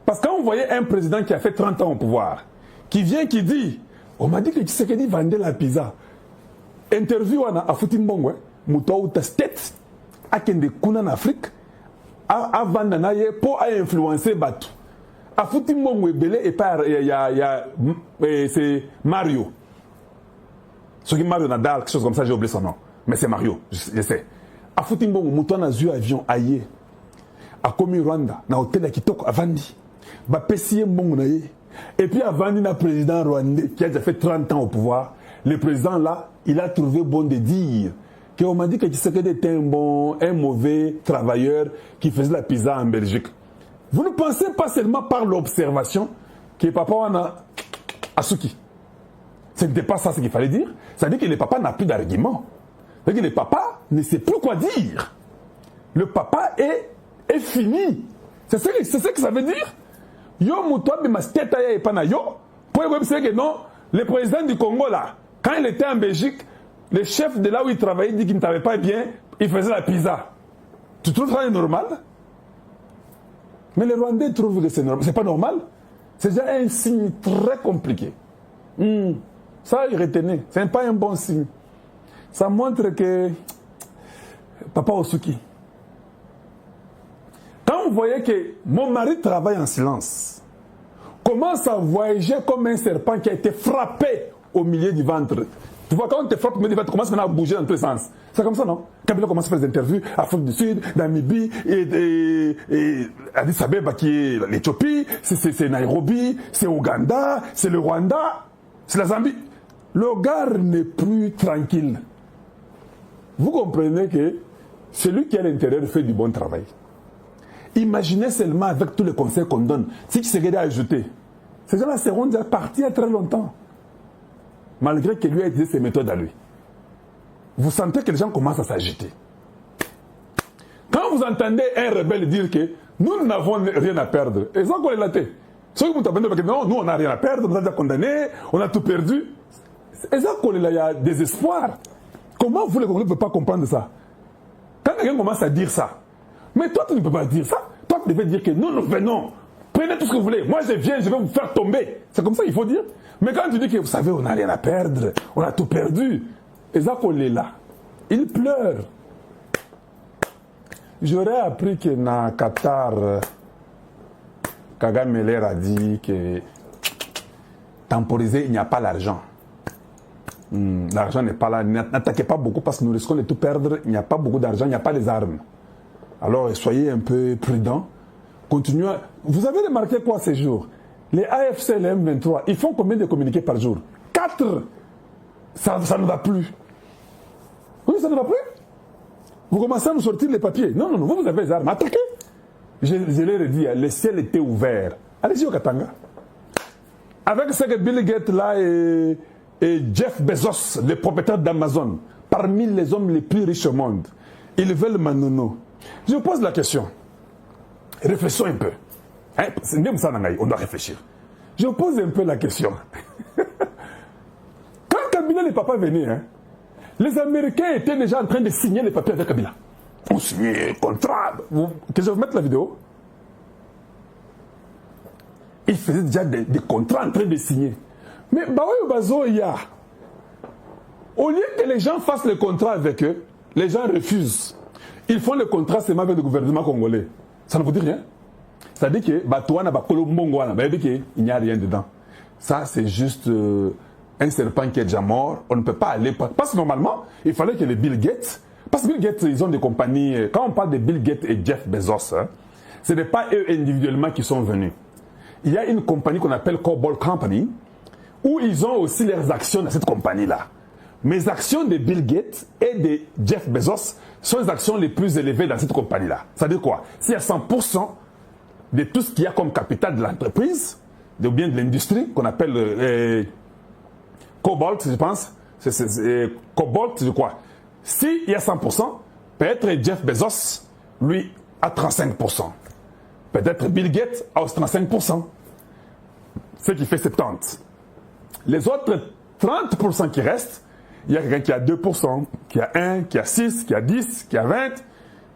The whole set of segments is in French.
Parce que quand vous voyez un président qui a fait 30 ans au pouvoir, qui vient, qui dit, on m'a dit que Tshisekedi vendait la pizza. Interview à Foutimbongo, Moutou ou Tastet, à Kende Kuna en Afrique, à Vandanaye pour influencer Batu. À Foutimbongo, c'est Mario. Ce qui est Mario Nadal, quelque chose comme ça, j'ai oublié son nom. Mais c'est Mario, je sais. À Foutimbongo, Moutou a vu avion aïe. À Komi Rwanda, na hôtel à Kitoko, à Vandi. Et puis avant un président rwandais qui a déjà fait 30 ans au pouvoir, le président là, il a trouvé bon de dire qu'on m'a dit que Tshisekedi était un mauvais travailleur qui faisait la pizza en Belgique. Vous ne pensez pas seulement par l'observation que papa Wana Asuki. Ce n'était pas ça ce qu'il fallait dire. Ça veut dire que le papa n'a plus d'argument. Ça veut dire que le papa ne sait plus quoi dire. Le papa est fini. C'est ce que ça veut dire. Yo Moutoua Bimasteta et Panayo, pour dire que non, le président du Congo là, quand il était en Belgique, le chef de là où il travaillait dit qu'il ne travaillait pas bien, il faisait la pizza. Tu trouves ça normal? Mais les Rwandais trouvent que c'est normal. C'est pas normal. C'est déjà un signe très compliqué. Ça, il retenait. C'est pas un bon signe. Ça montre que Papa Osuki. Quand vous voyez que mon mari travaille en silence, commence à voyager comme un serpent qui a été frappé au milieu du ventre. Tu vois, quand on te frappe au milieu du ventre, tu commences maintenant à bouger dans tous les sens. C'est comme ça, non? Kabila commence à faire des interviews à Afrique du Sud, Namibie, et Addis Abeba qui est l'Éthiopie, c'est Nairobi, c'est Ouganda, c'est le Rwanda, c'est la Zambie. Le gars n'est plus tranquille. Vous comprenez que celui qui est à l'intérieur fait du bon travail. Imaginez seulement avec tous les conseils qu'on donne, si Tshisekedi a ajouté, ces gens-là seront déjà partis il y a très longtemps. Malgré qu'il lui a utilisé ses méthodes à lui. Vous sentez que les gens commencent à s'agiter. Quand vous entendez un rebelle dire que nous n'avons rien à perdre, et ça qu'on est laté. Ceux qui vous entendez que non, nous on n'a rien à perdre, on a déjà condamné, on a tout perdu. Et ça qu'on est là, il y a désespoir. Comment vous les Congolais ne pouvez pas comprendre ça? Quand quelqu'un commence à dire ça, mais toi tu ne peux pas dire ça. Toi tu devais dire que nous venons. Prenez tout ce que vous voulez. Moi je viens, je vais vous faire tomber. C'est comme ça qu'il faut dire. Mais quand tu dis que vous savez, on n'a rien à perdre, on a tout perdu. Et ça qu'on est là. Il pleure. J'aurais appris que dans Qatar, Kagame leur a dit que temporiser, il n'y a pas l'argent. L'argent n'est pas là. N'attaquez pas beaucoup parce que nous risquons de tout perdre. Il n'y a pas beaucoup d'argent, il n'y a pas les armes. Alors soyez un peu prudents. Continuez. Vous avez remarqué quoi ces jours? Les AFC et les M23, ils font combien de communiqués par jour? 4. Ça ne va plus. Oui, ça ne va plus. Vous commencez à nous sortir les papiers. Non, vous avez les armes. Attaquez. Je l'ai dit, le ciel était ouvert. Allez-y au Katanga. Avec ce que Bill Gates là et Jeff Bezos, le propriétaire d'Amazon, parmi les hommes les plus riches au monde, ils veulent Manono. Je vous pose la question. Réfléchissons un peu. Hein? On doit réfléchir. Je vous pose un peu la question. Quand Kabila et les papas venaient, hein, les Américains étaient déjà en train de signer les papiers avec Kabila. On signait un contrat. Que je vais vous mettre la vidéo. Ils faisaient déjà des contrats en train de signer. Mais au lieu que les gens fassent le contrat avec eux, les gens refusent. Ils font le contrat seulement avec le gouvernement congolais. Ça ne vous dit rien? Ça dit que il n'y a rien dedans. Ça, c'est juste un serpent qui est déjà mort. On ne peut pas aller. Parce que normalement, il fallait que les Bill Gates. Parce que Bill Gates, ils ont des compagnies. Quand on parle de Bill Gates et Jeff Bezos, hein, ce n'est pas eux individuellement qui sont venus. Il y a une compagnie qu'on appelle Cobalt Company, où ils ont aussi leurs actions dans cette compagnie-là. Mais les actions de Bill Gates et de Jeff Bezos sont les actions les plus élevées dans cette compagnie-là. Ça veut dire quoi? S'il y a 100% de tout ce qu'il y a comme capital de l'entreprise, ou bien de l'industrie, qu'on appelle Cobalt, je pense, Cobalt, je crois. S'il y a 100%, peut-être Jeff Bezos, lui, a 35%. Peut-être Bill Gates a aussi 35%. Ce qui fait 70%. Les autres 30% qui restent, il y a quelqu'un qui a 2%, qui a 1, qui a 6, qui a 10, qui a 20.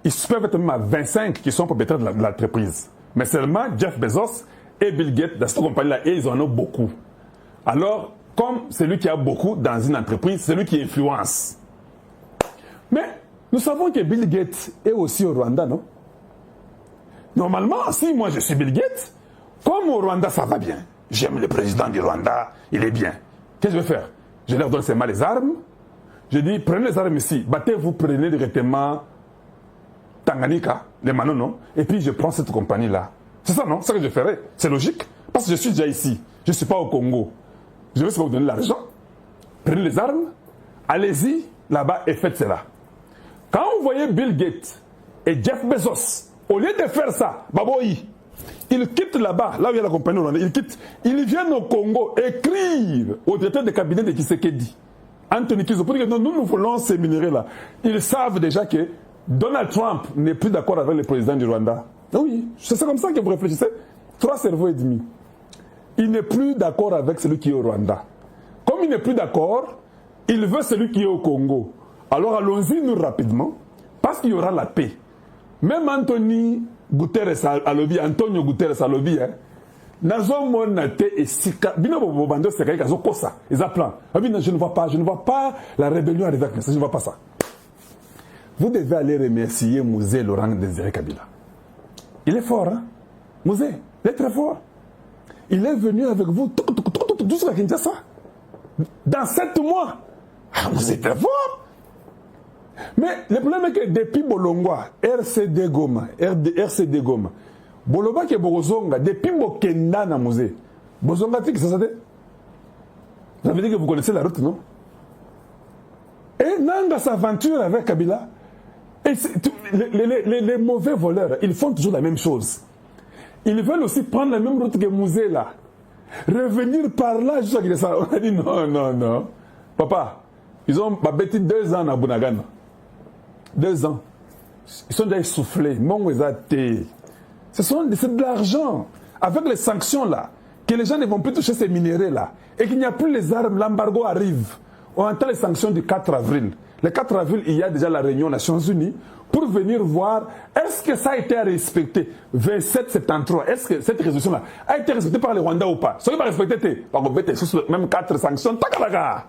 Ils peuvent être même à 25 qui sont propriétaires de l'entreprise. Mais seulement Jeff Bezos et Bill Gates dans cette compagnie-là, et ils en ont beaucoup. Alors, comme celui qui a beaucoup dans une entreprise, celui qui influence. Mais nous savons que Bill Gates est aussi au Rwanda, non? Normalement, si moi je suis Bill Gates, comme au Rwanda ça va bien, j'aime le président du Rwanda, il est bien. Qu'est-ce que je vais faire? Je leur donne seulement les armes. Je dis, prenez les armes ici, battez-vous, prenez directement Tanganyika, les Manono, et puis je prends cette compagnie-là. C'est ça, non? C'est ça que je ferais. C'est logique. Parce que je suis déjà ici. Je ne suis pas au Congo. Je vais vous donner l'argent. Prenez les armes. Allez-y là-bas et faites cela. Quand vous voyez Bill Gates et Jeff Bezos, au lieu de faire ça, Baboyi, ils quittent là-bas, là où il y a la compagnie hollandaise, ils viennent au Congo écrire au directeur de cabinet de Tshisekedi, Anthony Kizo, pour dire que nous voulons ces minéraux-là. Ils savent déjà que Donald Trump n'est plus d'accord avec le président du Rwanda. Oui, c'est comme ça que vous réfléchissez. 3 cerveaux et demi. Il n'est plus d'accord avec celui qui est au Rwanda. Comme il n'est plus d'accord, il veut celui qui est au Congo. Alors allons-y nous rapidement, parce qu'il y aura la paix. Même Antonio Guterres a lobby, hein. Nazo monate et sika. Bino bobando c'est quelque chose ça. Ils appellent. Je ne vois pas la rébellion arriver avec ça. Je ne vois pas ça. Vous devez aller remercier Mouzé Laurent Désiré Kabila. Il est fort, hein? Mouzé, il est très fort. Il est venu avec vous tout ce qu'il ça. Dans 7 mois. Ah, vous êtes très fort. Mais le problème est que depuis Bolongwa, RCD Goma, Boloba qui est Bozonga, depuis Bokenda na Mouzé, Bozonga, tu sais ça veut dire que vous connaissez la route, non? Et Nanga s'aventure avec Kabila. Et les mauvais voleurs, ils font toujours la même chose. Ils veulent aussi prendre la même route que Mouzé là. Revenir par là jusqu'à ça. On a dit non. Papa, ils ont bêté 2 ans à Bunagana. 2 ans. Ils sont déjà essoufflés. C'est de l'argent. Avec les sanctions là, que les gens ne vont plus toucher ces minéraux là, et qu'il n'y a plus les armes, l'embargo arrive. On entend les sanctions du 4 avril. Le 4 avril, il y a déjà la réunion des Nations Unies pour venir voir est-ce que ça a été respecté. 2773, est-ce que cette résolution-là a été respectée par les Rwandais ou pas? Ce qui va respecter, par contre, même 4 sanctions, takalaga.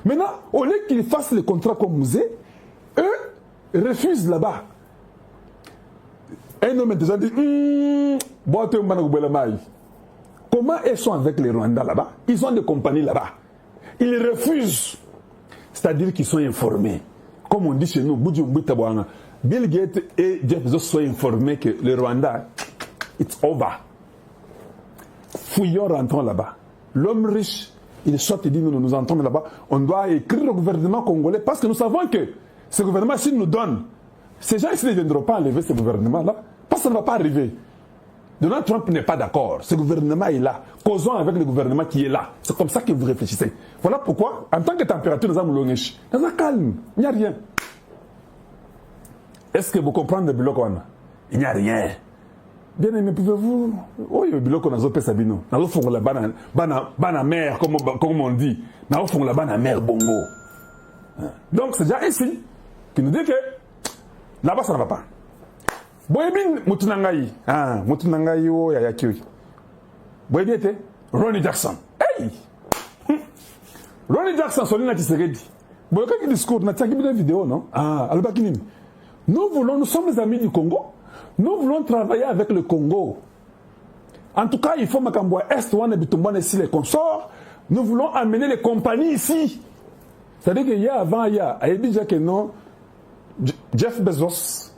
Maintenant, au lieu qu'ils fassent le contrat comme Mouzé, eux refusent là-bas. Un homme déjà dit comment ils sont avec les Rwandais là-bas? Ils ont des compagnies là-bas. Ils refusent. C'est-à-dire qu'ils sont informés. Comme on dit chez nous, Bill Gates et Jeff Bezos sont informés que le Rwanda, it's over. Fouillons, rentrons là-bas. L'homme riche, il sort et dit nous entrons là-bas. On doit écrire au gouvernement congolais parce que nous savons que ce gouvernement, s'il nous donne, ces gens ici ne viendront pas enlever ce gouvernement-là parce que ça ne va pas arriver. Donald Trump n'est pas d'accord. Ce gouvernement est là. Causons avec le gouvernement qui est là. C'est comme ça que vous réfléchissez. Voilà pourquoi, en tant que température, nous avons un calme. Il n'y a rien. Est-ce que vous comprenez le bloc? Il n'y a rien. Bien aimé, pouvez-vous... Oui, le bloc, on a fait Sabino. On a fait la banane mer, comme on dit. On a fait la banane mer bongo. Donc, c'est déjà ici qui nous dit que là-bas, ça ne va pas. Boyebin Mutunangai. Mutunangai o Yayaki. Boyebin était Ronnie Jackson. Hey! Ronnie Jackson, Solina Tshisekedi. Boyaka qui discours, n'a pas une vidéo, non? Albakinim. Nous sommes les amis du Congo. Nous voulons travailler avec le Congo. En tout cas, il faut Makamboa Est, Wan et Bitumban ici les consorts. Nous voulons amener les compagnies ici. C'est-à-dire qu'il y a avant, il y a déjà que non, Jeff Bezos,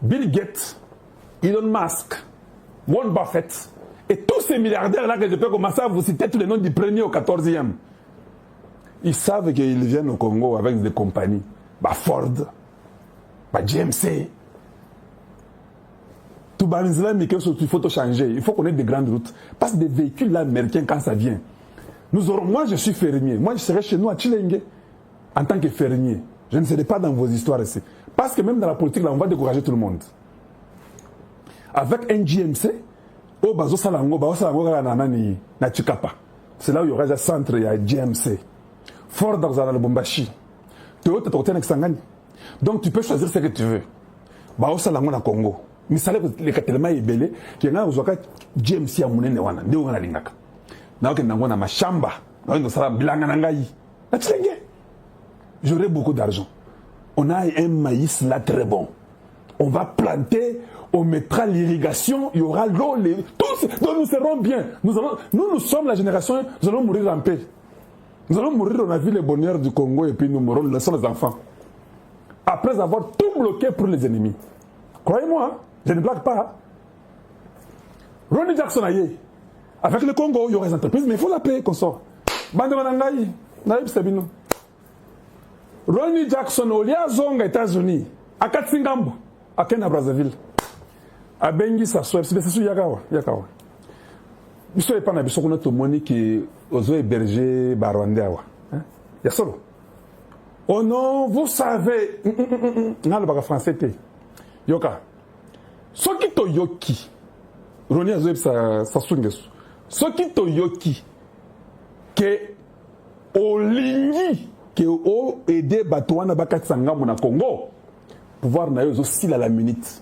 Bill Gates, Elon Musk, Warren Buffett, et tous ces milliardaires-là que je peux commencer à vous citer tous les noms du 1er au 14e. Ils savent qu'ils viennent au Congo avec des compagnies. Ford, GMC. Tout il faut tout changer. Il faut qu'on ait des grandes routes. Parce que des véhicules là, américains, quand ça vient, moi, je suis fermier. Moi, je serai chez nous à Chilenge en tant que fermier. Je ne serai pas dans vos histoires ici. Parce que même dans la politique, là, on va décourager tout le monde. Avec un GMC, c'est là où il y aura un centre, il y a GMC. Ford dans le Bombashi. Donc tu peux choisir ce que tu veux. ba osala ngona Congo misala le katelema ebele ki nga uzoka James ya munene wana ndio ngana lingaka na ke ngona mashamba na ndo sala bilanga na ngai na tsenge j'aurais beaucoup d'argent on a un maïs là très bon on va planter on mettra l'irrigation il y aura l'eau tous donc nous serons bien nous sommes la génération nous allons mourir en paix nous allons mourir on a vu le bonheur du Congo et puis nous mourrons laissons les enfants après avoir tout bloqué pour les ennemis croyez-moi je ne blague pas. Ronnie Jackson aïe. Avec le Congo, il y aura des entreprises, mais il faut la payer comme ça. Bandemanangaï, naïb Sabino. Ronnie Jackson, au lieu Zonga, États-Unis, à Katsingambo, à Kenya, Brazzaville, à Bengi, ça soit, c'est sous Yakawa. Il ne pas n'abîme qu'on a tout moni qui ose héberger Barwandeawa. Il y a solo. Oh non, vous savez, non, le baga français, Yoka. Soki to yoki, Roni Azoeb sa sungesu. Soki to yoki, que olingi, que o aider Batouana Bakat Sangam na Congo, pouvoir na yo aussi la minute.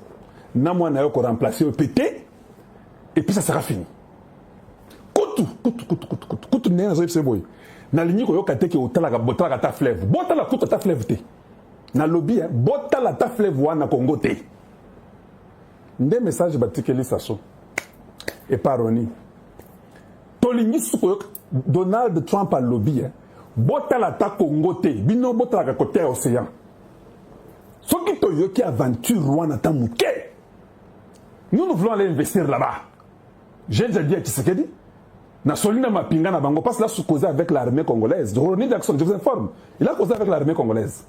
Na moi na yo ko remplacer au PT, et puis ça sera fini. Kutu ne Azoeb se boy. Na lingi ko yo kate ke otala botala ta fleuve. Botala kutu ta fleuve te. Na lobby botala ta fleuve wana Congo te. Des messages batikeli sasso et paroni tolingi suko Donald Trump a lobby botala ta Congo te bino botala ka côté océan soki to yoki aventure Rwanda ta muke nous voulons aller investir là-bas j'ai déjà dit à Tshisekedi na solina mapinga na bango parce que là sous causé avec l'armée congolaise Ronnie Jackson je vous informe il a causé avec l'armée congolaise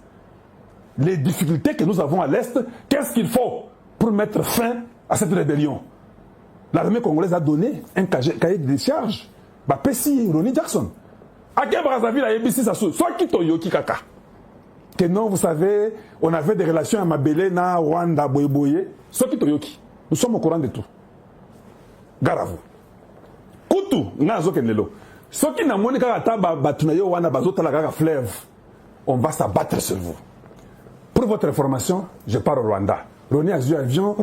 les difficultés que nous avons à l'est qu'est-ce qu'il faut pour mettre fin à cette rébellion. L'armée congolaise a donné un cahier de décharge. Bah, Pessi, Ronnie Jackson. À quel Brazzaville, à ABC, ça soit qui Toyoki Kaka. Que non, vous savez, on avait des relations à Mabele, na Rwanda, Boyeboye. Soit qui Toyoki. Nous sommes au courant de tout. Gare à vous. Koutou, Nazo Kenelo. Soit qui n'a monika ata batunayo wana bazota la gaga fleuve. On va s'abattre sur vous. Pour votre information, je pars au Rwanda. Ronnie a joué avion.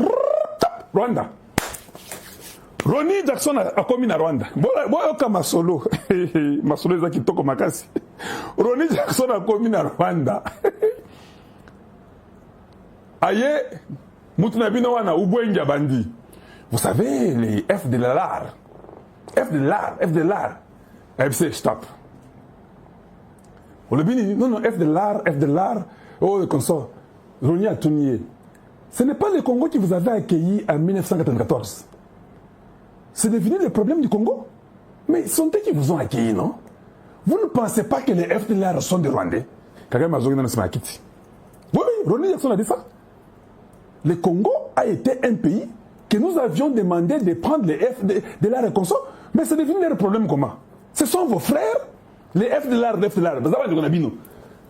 Rwanda. Ronnie Jackson a commis à Rwanda. Boyoka Masolo. Masolo est qui toko makasi. Ronnie Jackson a commis à Rwanda. Aye, Moutunabino wana Ubwenga Bandi. Vous savez, les F de l'art. F de l'art. FC, stop. Non, F de l'art. Oh, comme ça. Ronnie a tout nié. Ce n'est pas le Congo qui vous avait accueilli en 1994. C'est devenu le problème du Congo. Mais ce sont eux qui vous ont accueilli, non? Vous ne pensez pas que les FDLR sont des Rwandais? Kagame Azogina dans le Makiti. Oui, Ronnie Jackson a dit ça. Le Congo a été un pays que nous avions demandé de prendre les FDLR comme ça, mais c'est devenu leur problème comment? Ce sont vos frères, les FDLR.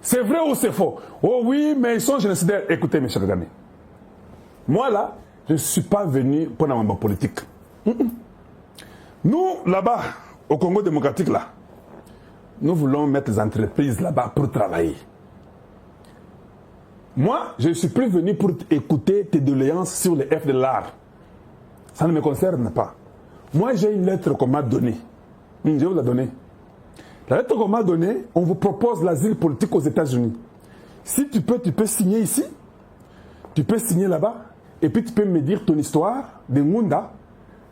C'est vrai ou c'est faux? Oh oui, mais ils sont génocidaires. Écoutez, mes chers amis. Moi, là, je ne suis pas venu pour la politique. Nous, là-bas, au Congo démocratique, là, nous voulons mettre les entreprises là-bas pour travailler. Moi, je ne suis plus venu pour écouter tes doléances sur les FDLR. Ça ne me concerne pas. Moi, j'ai une lettre qu'on m'a donnée. Je vais vous la donner. La lettre qu'on m'a donnée, on vous propose l'asile politique aux États-Unis. Si tu peux signer ici, tu peux signer là-bas, et puis tu peux me dire ton histoire de Ngunda.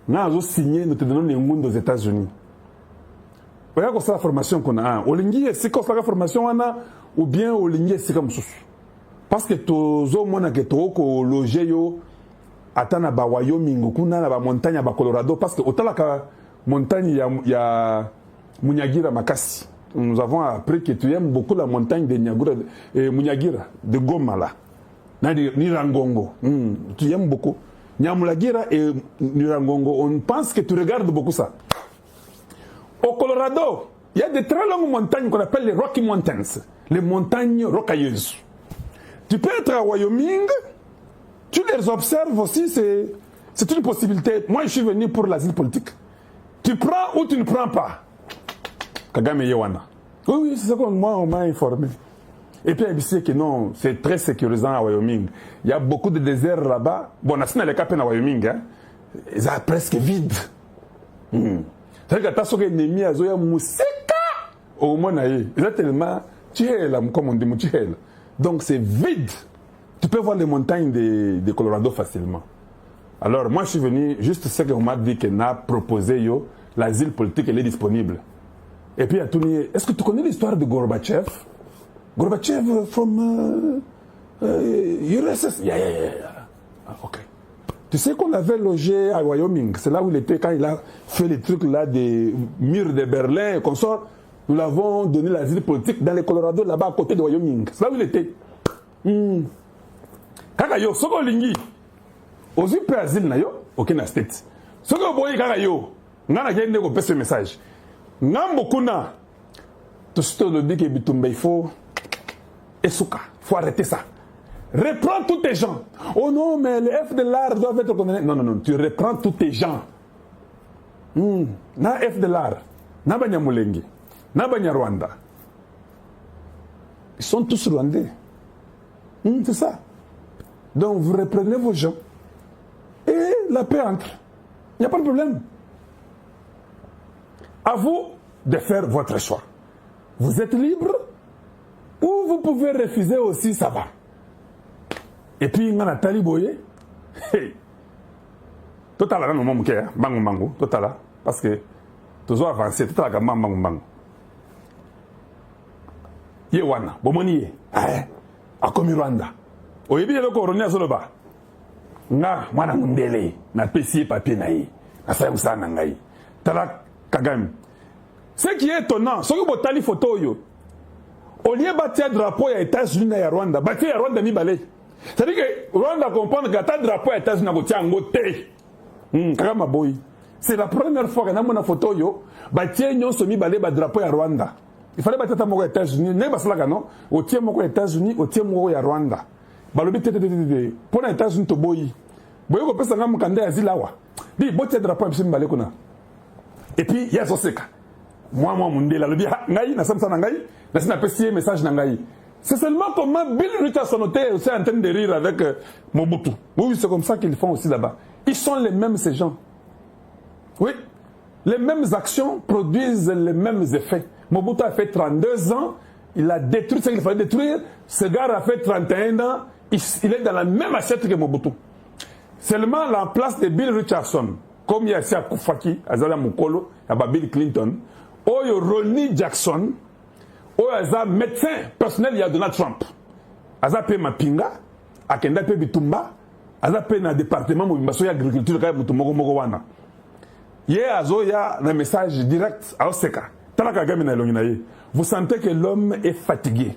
Nous avons signé, nous te donnons les Ngunda aux États-Unis. Regarde la formation qu'on a. Olingi, c'est quoi la formation qu'on a, ou bien Olingi, c'est comme ça. Parce que tous au monde que tu as logé yo, atana ba Wyoming, kuna na ba montagne ba Colorado, parce que autant la montagne il y a Munyagira Makasi. Nous avons appris que tu aimes beaucoup la montagne de Munyagira, de Goma là. Nirangongo. Tu aimes beaucoup. Nyamulagira et Nirangongo. On pense que tu regardes beaucoup ça. Au Colorado, il y a de très longues montagnes qu'on appelle les Rocky Mountains. Les montagnes rocailleuses. Tu peux être à Wyoming, tu les observes aussi, c'est une possibilité. Moi, je suis venu pour l'asile politique. Tu prends ou tu ne prends pas. Kagame Yewana. Oui, c'est ça que moi, on m'a informé. Et puis il dit que non, c'est très sécurisant à Wyoming. Il y a beaucoup de déserts là-bas. Bon, on a les capes à Wyoming, hein. Ils sont presque vides. C'est-à-dire que tu as un ennemi à Zoya Mousseka au moins, ils ont tellement comme on dit, donc c'est vide. Tu peux voir les montagnes de Colorado facilement. Alors moi je suis venu, juste ce qu'on m'a dit qu'on a proposé, l'asile politique, elle est disponible. Et puis il y a tout. Est-ce que tu connais l'histoire de Gorbatchev? Gorbatchev from URSS. Yeah. Ah, ok. Tu sais qu'on avait logé à Wyoming, c'est là où il était quand il a fait les trucs là des murs de Berlin et consorts. Nous l'avons donné l'asile politique dans le Colorado, là-bas à côté de Wyoming. C'est là où il était. Kakayo, soko lingi. Ozu pe asile na yo, aucun state. Soko boyi kakayo, ngana gende ko pese message. Ngambo kuna. Tout ce que le dit que Bitumba, il faut faut arrêter ça. Reprends tous tes gens. Oh non, mais les F de l'art doivent être condamnés. Non, tu reprends tous tes gens. Na F de l'art, na banya Mulenge, na banya Rwanda. Ils sont tous rwandais. C'est ça. Donc vous reprenez vos gens et la paix entre. Il n'y a pas de problème. À vous de faire votre choix. Vous êtes libre ou vous pouvez refuser aussi, ça va. Et puis, il y a un taliboye. Total, là, non, mango, total, parce que toujours avancé, total, là, mango. Yewana, bomoni, a comme Rwanda. Au début, il y a le coroner sur le bas. Nga, mwana mundele, na pesi papier naï, na saïmsa nangaï. Tala Kagame. Ce qui est étonnant, ce que vous avez photo, au lieu de bâtir un drapeau à États-Unis et à Rwanda, bâtir à Rwanda mi balé. C'est-à-dire que Rwanda comprend que un drapeau à États-Unis à côté. Kagame boy. C'est la première fois que nous avons photo, bâtir un semi balé un drapeau à Rwanda. Il fallait bâtir un drapeau à États-Unis, n'est pas cela non? Au tiers moko à États-Unis, au tiers moko à Rwanda. Balobi tete pour les États-Unis to boy. Boy ko pesa ngam kande azilawa. Bi bâtir un drapeau à semi balé kuna. Et puis il y a Soseka. Moi, Mundela, le bien, Naï, n'a samsa nangaï, n'a pas payé message nangaï. C'est seulement comment Bill Richardson était aussi en train de rire avec Mobutu. Oui, c'est comme ça qu'ils font aussi là-bas. Ils sont les mêmes, ces gens. Oui, les mêmes actions produisent les mêmes effets. Mobutu a fait 32 ans, il a détruit ce qu'il fallait détruire. Ce gars a fait 31 ans, il est dans la même assiette que Mobutu. Seulement la place de Bill Richardson, comme il y a ici à Koufaki, à Zala Mukolo, à Bill Clinton, Oyo Ronnie Jackson, Oyo médecin personnel il y a Donald Trump. Aza pe mapinga, akenda pe bitumba, aza pe na département mobimbaso ya agriculture kaya mutumoko moko wana. Ye azo ya na message direct à Oseka. Tala Kagame na elongi na ye. Vous sentez que l'homme est fatigué.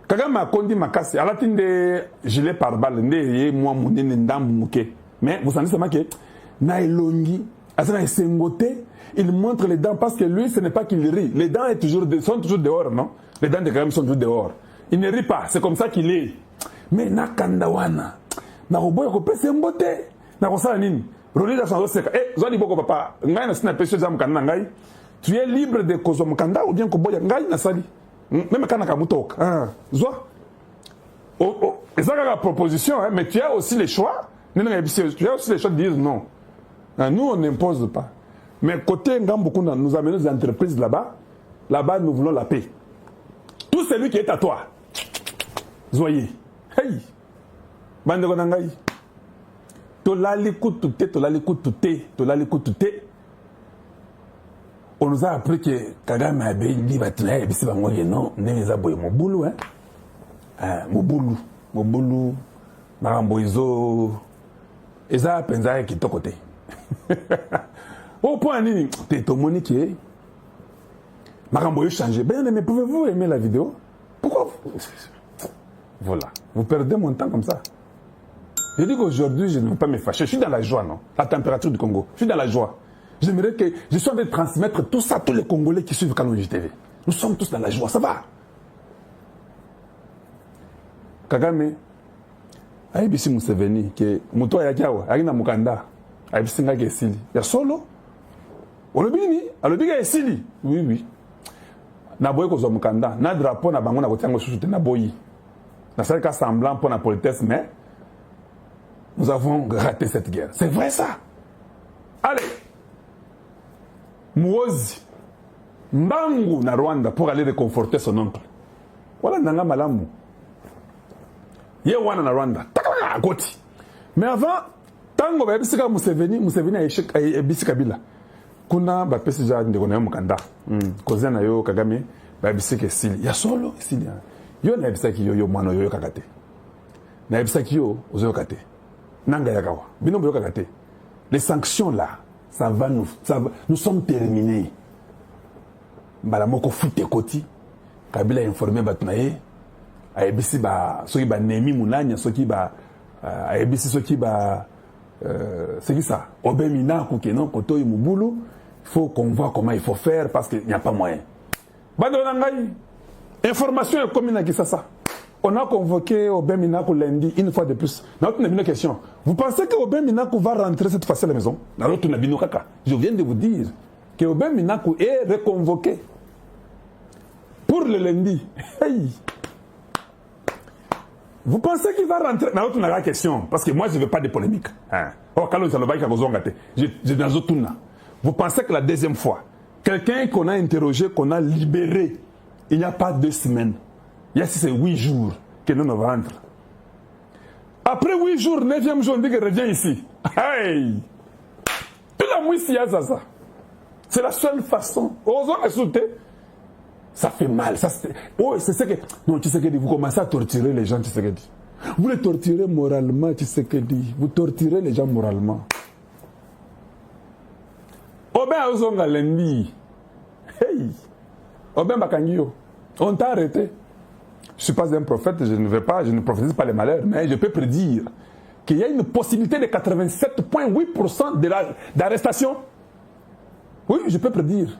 Kagame a kondi makasi, alatinde gilet pare-balles, nde ye mwa munene ndambu muke. Mais vous sentez seulement que na elongi, aza na esengote. Il montre les dents parce que lui, ce n'est pas qu'il rit. Les dents sont toujours dehors, non? Les dents de Kagame sont toujours dehors. Il ne rit pas, c'est comme ça qu'il est. Mais Nakandawana, Naroboy Kopé, c'est un beauté. Narosa Nini, Rolida Seka. Eh, Zani Boko Papa, Ngai Nasina Pesho Zamkanda Ngai. Tu es libre de Kozomkanda ou bien Koboya Ngai Nasali. Même Kanaka Moutok. Zoa. Et ça, c'est la proposition, mais tu as aussi les choix. Tu as aussi les choix de dire non. Nous, on n'impose pas. Mais côté Ngambukuna, nous amenons des entreprises là-bas. Là-bas, nous voulons la paix. Tout celui qui est à toi. Zoye. Hey. Bande Gonangaï. Tolali Koutouté, Tolali Koutouté, Tolali Koutouté. On nous a appris que Kagame a dit non, Moboulou, hein. Moboulou, Maramboizo. Et ça, Penza qui est à côté. Au point, tu es monique. Maramboizo changé. Ben, mais pouvez-vous aimer la vidéo? Pourquoi? Voilà. Vous perdez mon temps comme ça. Je dis qu'aujourd'hui, je ne veux pas me fâcher. Je suis dans la joie, non? La température du Congo. Je suis dans la joie. J'aimerais que je sois en train de transmettre tout ça à tous les Congolais qui suivent Kalonji TV. Nous sommes tous dans la joie, ça va. Kagame, Aïbisi Museveni, que Moutoua Yakiawa, Aïna Mukanda, Aïbisi Nga Gesili. Il y a solo. Olobini, Alobiga Esili. Oui, oui. na boyi kozwa mukanda na drapeau na bango na kotiango susu te na boyi na sali ka semblant pour la politesse mais nous avons raté cette guerre. C'est vrai ça. Allez, Muozi Mbangu na Rwanda pour aller réconforter son oncle. Voilà nanga malamu. Ye wana na Rwanda. Takala goti. Mais avant tango ba bisika Museveni a bisika bila. Kuna ba pesi ja ndeko na mukanda. Koza na yo Kagame ba bisika sili. Ya solo sili. Yo na bisaki yo mwana yo kakate. Na bisaki yo ozo kakate. Nanga yakawa. Bino yo kakate. Les sanctions là, nous sommes terminés. Balamoko fute koti. Kabila informé Batnaye. Aebisi ba soki ba nemi munanya soki ba aebisi soki ba c'est qui ça? Obemina kukeno koto imubulu. Il faut qu'on voit comment il faut faire parce qu'il n'y a pas moyen. Badonangai. Information est commune à ça. On a convoqué Obem Minaku lundi, une fois de plus. Une question. Vous pensez que Obem Minaku va rentrer cette fois-ci à la maison? Je viens de vous dire que Obem Minaku est reconvoqué pour le lundi. Hey. Vous pensez qu'il va rentrer? Une question. Parce que moi, je ne veux pas de polémique. Vous pensez que la deuxième fois, quelqu'un qu'on a interrogé, qu'on a libéré, il n'y a pas 2 semaines. Il y a 8 jours que nous rentrons. Après 8 jours, 9e jour, on dit qu'il revient ici. Hey! Tout la mousse, ça. C'est la seule façon. Osons insulter. Ça fait mal. Oh, c'est ce que. Non, tu sais que vous commencez à torturer les gens, tu sais que dit. Vous les torturez moralement, tu sais que dit. Vous torturez les gens moralement. Oben Ozonga Lendi. Hey! Oben Bakangio. On t'a arrêté. Je ne suis pas un prophète, je ne prophétise pas les malheurs, mais je peux prédire qu'il y a une possibilité de 87,8% d'arrestation. Oui, je peux prédire.